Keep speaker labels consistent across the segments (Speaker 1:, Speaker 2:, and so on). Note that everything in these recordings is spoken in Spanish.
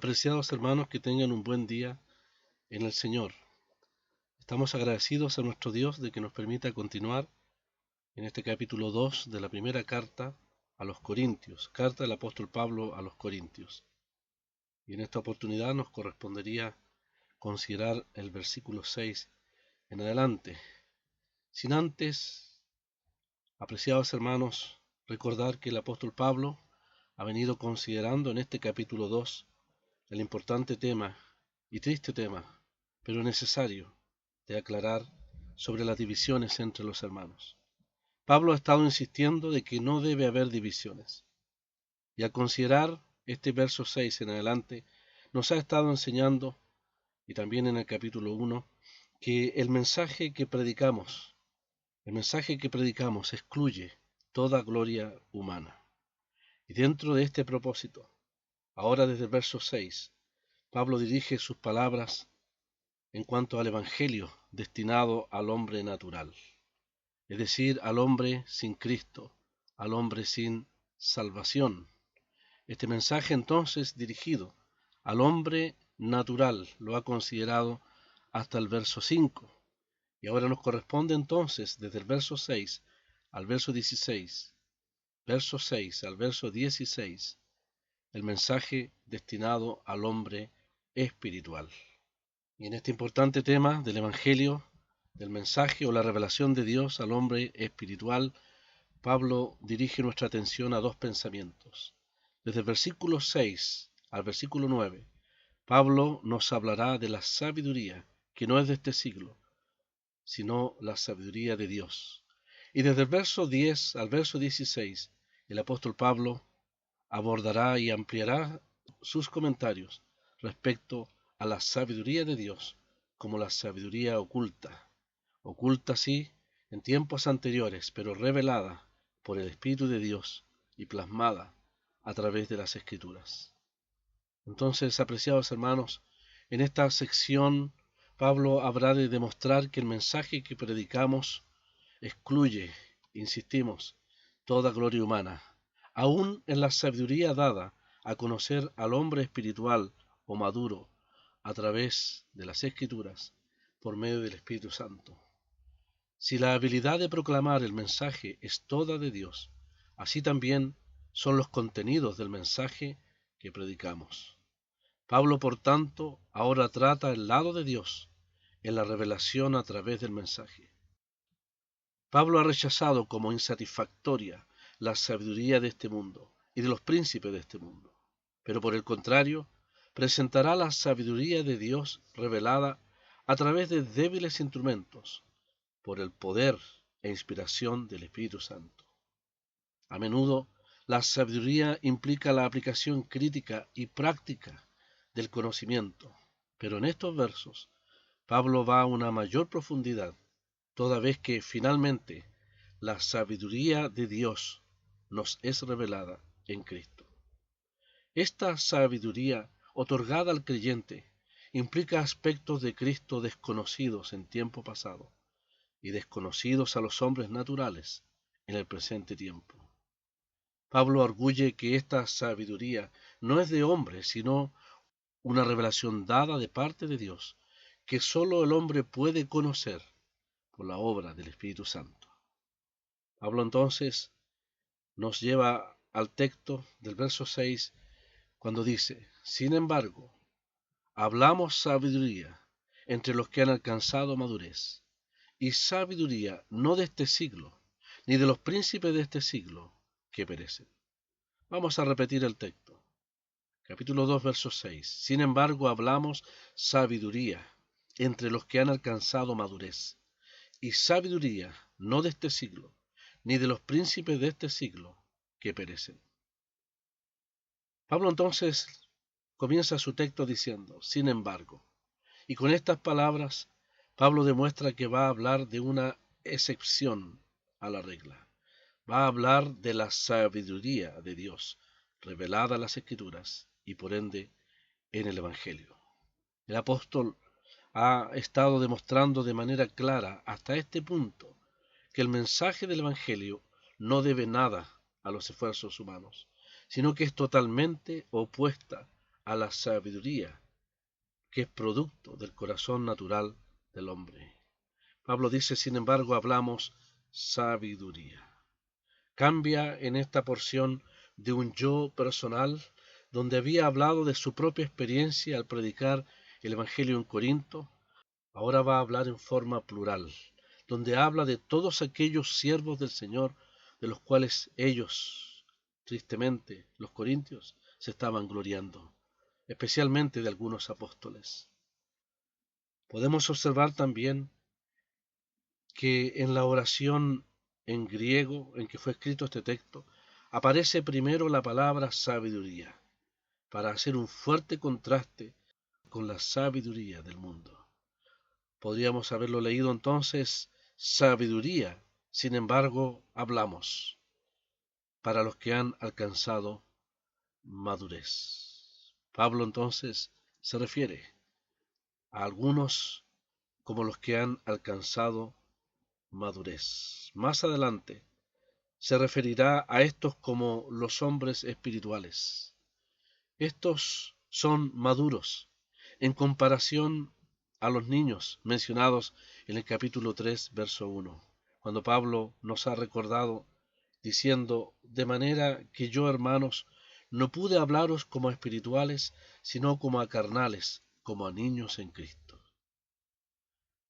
Speaker 1: Apreciados hermanos, que tengan un buen día en el Señor. Estamos agradecidos a nuestro Dios de que nos permita continuar en este capítulo 2 de la primera carta a los Corintios, carta del apóstol Pablo a los Corintios. Y en esta oportunidad nos correspondería considerar el versículo 6 en adelante. Sin antes, apreciados hermanos, recordar que el apóstol Pablo ha venido considerando en este capítulo 2 el importante tema y triste tema, pero necesario, de aclarar sobre las divisiones entre los hermanos. Pablo ha estado insistiendo de que no debe haber divisiones. Y al considerar este verso 6 en adelante, nos ha estado enseñando, y también en el capítulo 1, que el mensaje que predicamos excluye toda gloria humana. Y dentro de este propósito, ahora desde el verso 6, Pablo dirige sus palabras en cuanto al Evangelio destinado al hombre natural, es decir, al hombre sin Cristo, al hombre sin salvación. Este mensaje entonces dirigido al hombre natural lo ha considerado hasta el verso 5, y ahora nos corresponde entonces desde el verso 6 al verso 16, verso 6 al verso 16, el mensaje destinado al hombre espiritual. Y en este importante tema del Evangelio, del mensaje o la revelación de Dios al hombre espiritual, Pablo dirige nuestra atención a dos pensamientos. Desde el versículo 6 al versículo 9, Pablo nos hablará de la sabiduría que no es de este siglo, sino la sabiduría de Dios. Y desde el verso 10 al verso 16, el apóstol Pablo abordará y ampliará sus comentarios respecto a la sabiduría de Dios como la sabiduría oculta sí en tiempos anteriores, pero revelada por el Espíritu de Dios y plasmada a través de las Escrituras. Entonces, apreciados hermanos, en esta sección Pablo habrá de demostrar que el mensaje que predicamos excluye, insistimos, toda gloria humana, aún en la sabiduría dada a conocer al hombre espiritual o maduro a través de las Escrituras por medio del Espíritu Santo. Si la habilidad de proclamar el mensaje es toda de Dios, así también son los contenidos del mensaje que predicamos. Pablo, por tanto, ahora trata el lado de Dios en la revelación a través del mensaje. Pablo ha rechazado como insatisfactoria la sabiduría de este mundo y de los príncipes de este mundo, pero por el contrario, presentará la sabiduría de Dios revelada a través de débiles instrumentos, por el poder e inspiración del Espíritu Santo. A menudo, la sabiduría implica la aplicación crítica y práctica del conocimiento, pero en estos versos, Pablo va a una mayor profundidad, toda vez que finalmente la sabiduría de Dios nos es revelada en Cristo. Esta sabiduría otorgada al creyente implica aspectos de Cristo desconocidos en tiempo pasado y desconocidos a los hombres naturales en el presente tiempo. Pablo arguye que esta sabiduría no es de hombre, sino una revelación dada de parte de Dios, que sólo el hombre puede conocer por la obra del Espíritu Santo. Pablo entonces nos lleva al texto del verso 6 cuando dice: sin embargo, hablamos sabiduría entre los que han alcanzado madurez, y sabiduría no de este siglo, ni de los príncipes de este siglo que perecen. Vamos a repetir el texto. Capítulo 2, verso 6. Sin embargo, hablamos sabiduría entre los que han alcanzado madurez, y sabiduría no de este siglo, ni de los príncipes de este siglo que perecen. Pablo entonces comienza su texto diciendo, sin embargo, y con estas palabras Pablo demuestra que va a hablar de una excepción a la regla. Va a hablar de la sabiduría de Dios, revelada en las Escrituras y por ende en el Evangelio. El apóstol ha estado demostrando de manera clara hasta este punto que el mensaje del Evangelio no debe nada a los esfuerzos humanos, sino que es totalmente opuesta a la sabiduría, que es producto del corazón natural del hombre. Pablo dice, sin embargo, hablamos sabiduría. Cambia en esta porción de un yo personal, donde había hablado de su propia experiencia al predicar el Evangelio en Corinto, ahora va a hablar en forma plural, donde habla de todos aquellos siervos del Señor, de los cuales ellos, tristemente, los corintios, se estaban gloriando, especialmente de algunos apóstoles. Podemos observar también que en la oración en griego en que fue escrito este texto, aparece primero la palabra sabiduría, para hacer un fuerte contraste con la sabiduría del mundo. Podríamos haberlo leído entonces, sabiduría, sin embargo, hablamos, para los que han alcanzado madurez. Pablo entonces se refiere a algunos como los que han alcanzado madurez. Más adelante se referirá a estos como los hombres espirituales. Estos son maduros en comparación a los niños mencionados en el capítulo 3, verso 1, cuando Pablo nos ha recordado diciendo, de manera que yo, hermanos, no pude hablaros como a espirituales, sino como a carnales, como a niños en Cristo.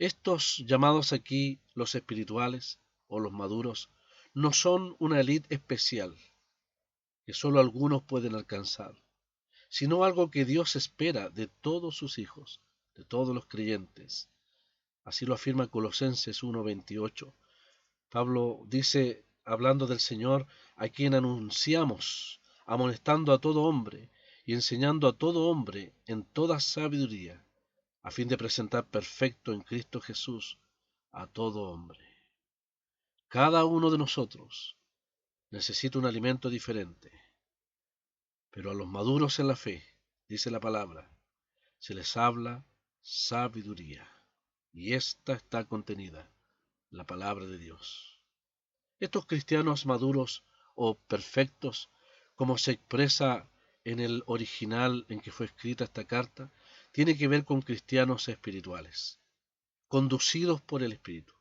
Speaker 1: Estos llamados aquí los espirituales o los maduros no son una élite especial que sólo algunos pueden alcanzar, sino algo que Dios espera de todos sus hijos, de todos los creyentes. Así lo afirma Colosenses 1:28. Pablo dice, hablando del Señor, a quien anunciamos, amonestando a todo hombre y enseñando a todo hombre en toda sabiduría, a fin de presentar perfecto en Cristo Jesús a todo hombre. Cada uno de nosotros necesita un alimento diferente, pero a los maduros en la fe, dice la palabra, se les habla sabiduría, y esta está contenida en la palabra de Dios. Estos cristianos maduros o perfectos, como se expresa en el original en que fue escrita esta carta, tiene que ver con cristianos espirituales, conducidos por el Espíritu,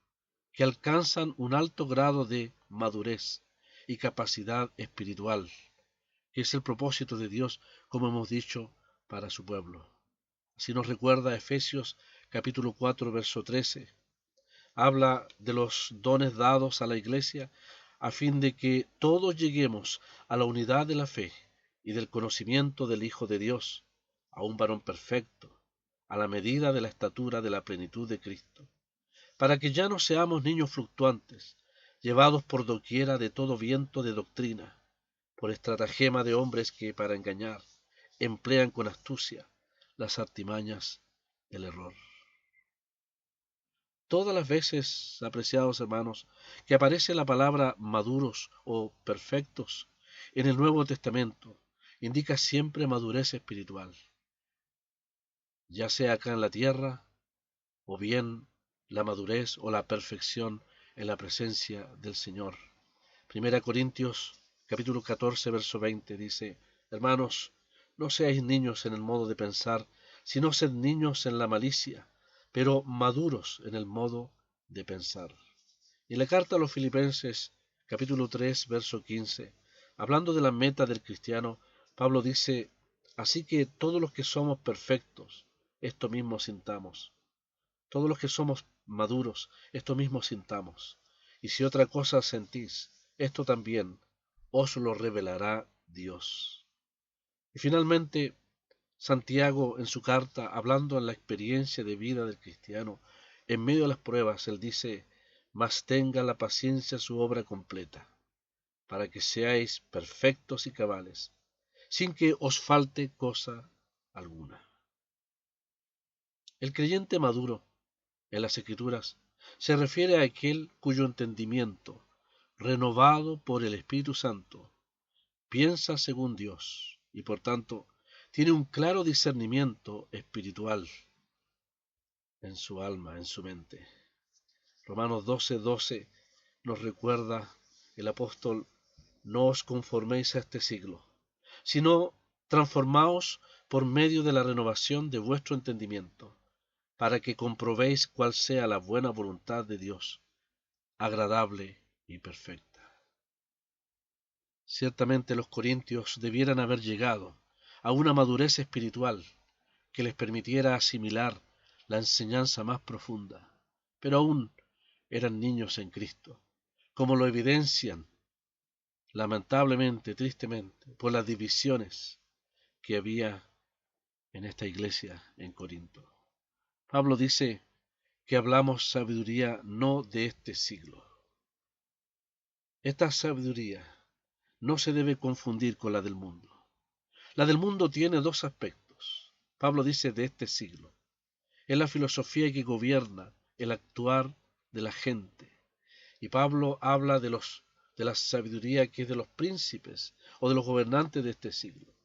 Speaker 1: que alcanzan un alto grado de madurez y capacidad espiritual, que es el propósito de Dios, como hemos dicho, para su pueblo. Así nos recuerda Efesios capítulo 4, verso 13. Habla de los dones dados a la iglesia a fin de que todos lleguemos a la unidad de la fe y del conocimiento del Hijo de Dios, a un varón perfecto, a la medida de la estatura de la plenitud de Cristo, para que ya no seamos niños fluctuantes, llevados por doquiera de todo viento de doctrina, por estratagema de hombres que, para engañar, emplean con astucia las artimañas del error. Todas las veces, apreciados hermanos, que aparece la palabra maduros o perfectos en el Nuevo Testamento, indica siempre madurez espiritual, ya sea acá en la tierra, o bien la madurez o la perfección en la presencia del Señor. Primera Corintios capítulo 14, verso 20 dice, hermanos, no seáis niños en el modo de pensar, sino sed niños en la malicia, pero maduros en el modo de pensar. Y en la carta a los Filipenses, capítulo 3, verso 15, hablando de la meta del cristiano, Pablo dice, así que todos los que somos perfectos, esto mismo sintamos. Todos los que somos maduros, esto mismo sintamos. Y si otra cosa sentís, esto también os lo revelará Dios. Y finalmente, Santiago en su carta, hablando en la experiencia de vida del cristiano, en medio de las pruebas, él dice, mas tenga la paciencia su obra completa, para que seáis perfectos y cabales, sin que os falte cosa alguna. El creyente maduro en las Escrituras se refiere a aquel cuyo entendimiento, renovado por el Espíritu Santo, piensa según Dios y por tanto tiene un claro discernimiento espiritual en su alma, en su mente. Romanos 12:12 nos recuerda el apóstol, no os conforméis a este siglo, sino transformaos por medio de la renovación de vuestro entendimiento, para que comprobéis cuál sea la buena voluntad de Dios, agradable y perfecta. Ciertamente los corintios debieran haber llegado a una madurez espiritual que les permitiera asimilar la enseñanza más profunda, pero aún eran niños en Cristo, como lo evidencian lamentablemente, tristemente, por las divisiones que había en esta iglesia en Corinto. Pablo dice que hablamos sabiduría no de este siglo. Esta sabiduría no se debe confundir con la del mundo. La del mundo tiene dos aspectos. Pablo dice de este siglo. Es la filosofía que gobierna el actuar de la gente. Y Pablo habla de la sabiduría que es de los príncipes o de los gobernantes de este siglo,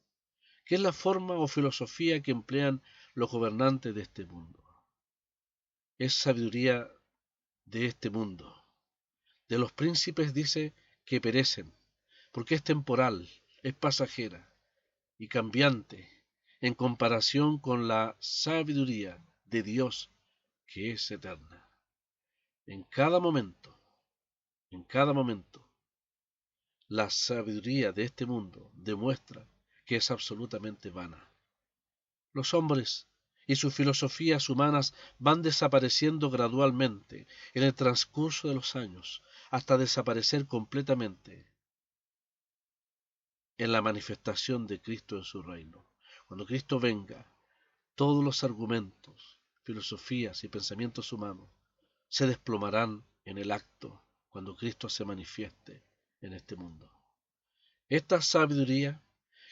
Speaker 1: que es la forma o filosofía que emplean los gobernantes de este mundo. Es sabiduría de este mundo. De los príncipes dice que perecen, porque es temporal, es pasajera y cambiante en comparación con la sabiduría de Dios que es eterna. En cada momento, la sabiduría de este mundo demuestra que es absolutamente vana. Los hombres y sus filosofías humanas van desapareciendo gradualmente en el transcurso de los años, hasta desaparecer completamente en la manifestación de Cristo en su reino. Cuando Cristo venga, todos los argumentos, filosofías y pensamientos humanos se desplomarán en el acto cuando Cristo se manifieste en este mundo. Esta sabiduría,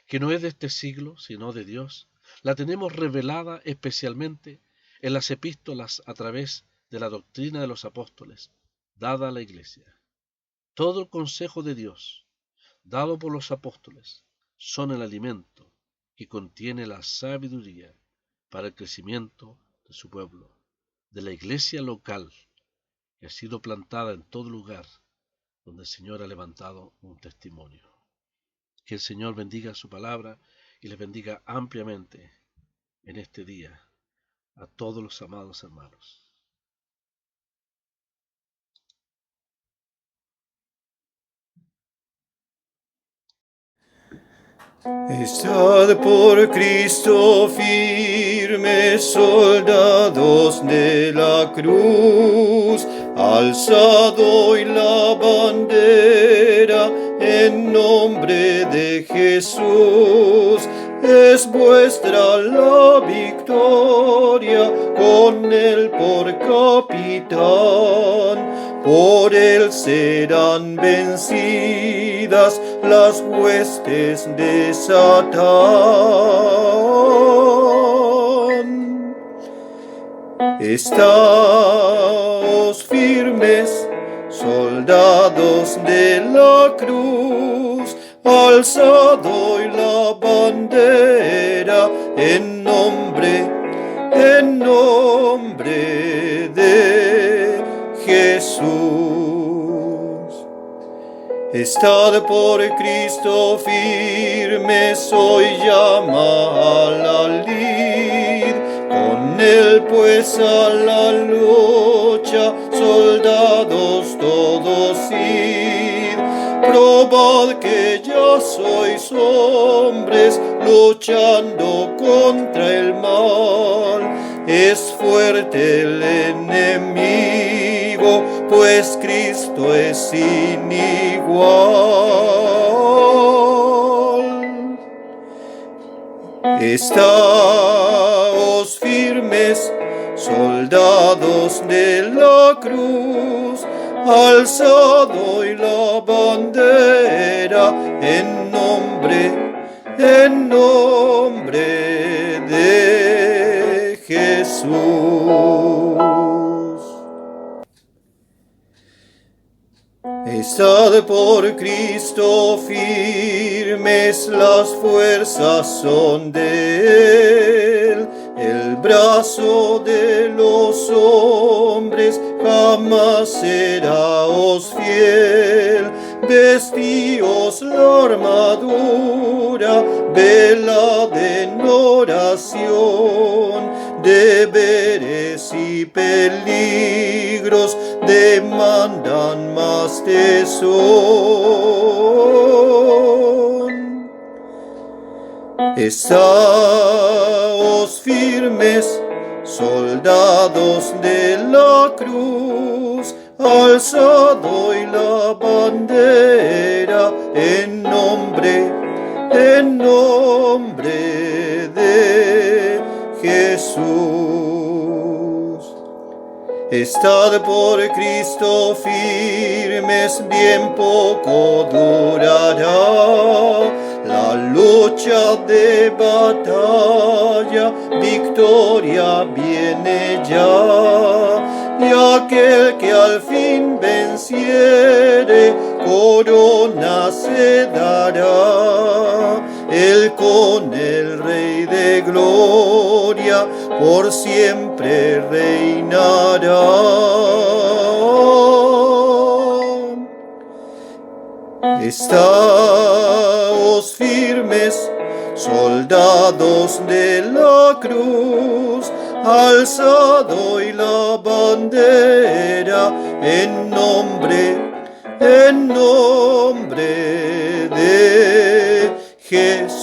Speaker 1: que no es de este siglo, sino de Dios, la tenemos revelada especialmente en las epístolas a través de la doctrina de los apóstoles, dada a la Iglesia. Todo el consejo de Dios, dado por los apóstoles, son el alimento que contiene la sabiduría para el crecimiento de su pueblo, de la iglesia local que ha sido plantada en todo lugar donde el Señor ha levantado un testimonio. Que el Señor bendiga su palabra y les bendiga ampliamente en este día a todos los amados hermanos.
Speaker 2: Estad por Cristo firmes, soldados de la cruz, alzad hoy la bandera en nombre de Jesús. Es vuestra la victoria, con él por capitán, por él serán vencidas las huestes de Satán. Estáos firmes, soldados de la cruz, alzad hoy la bandera en nombre de Jesús. Estad por Cristo firmes, hoy llama a la lid, con él pues a la lucha, soldados todos id. Probad que ya sois hombres, luchando contra el mal. Es fuerte el enemigo, pues Cristo es sin igual. Estáos firmes, soldados de la cruz, alzad hoy la bandera en nombre de Jesús. Estad por Cristo firmes, las fuerzas son de él, el brazo de los hombres jamás será os fiel. vestíos la armadura, velad en oración, deberes y peligros demandan más tesón. Estáos firmes, soldados de la cruz, alzad hoy la bandera en nombre de Jesús. Estad por Cristo firmes, bien poco durará la lucha de batalla, victoria viene ya, y aquel que al fin venciere, corona se dará. Él con el Rey de gloria por siempre reinará. Estáos firmes, soldados de la cruz, alzad hoy la bandera en nombre de Jesús.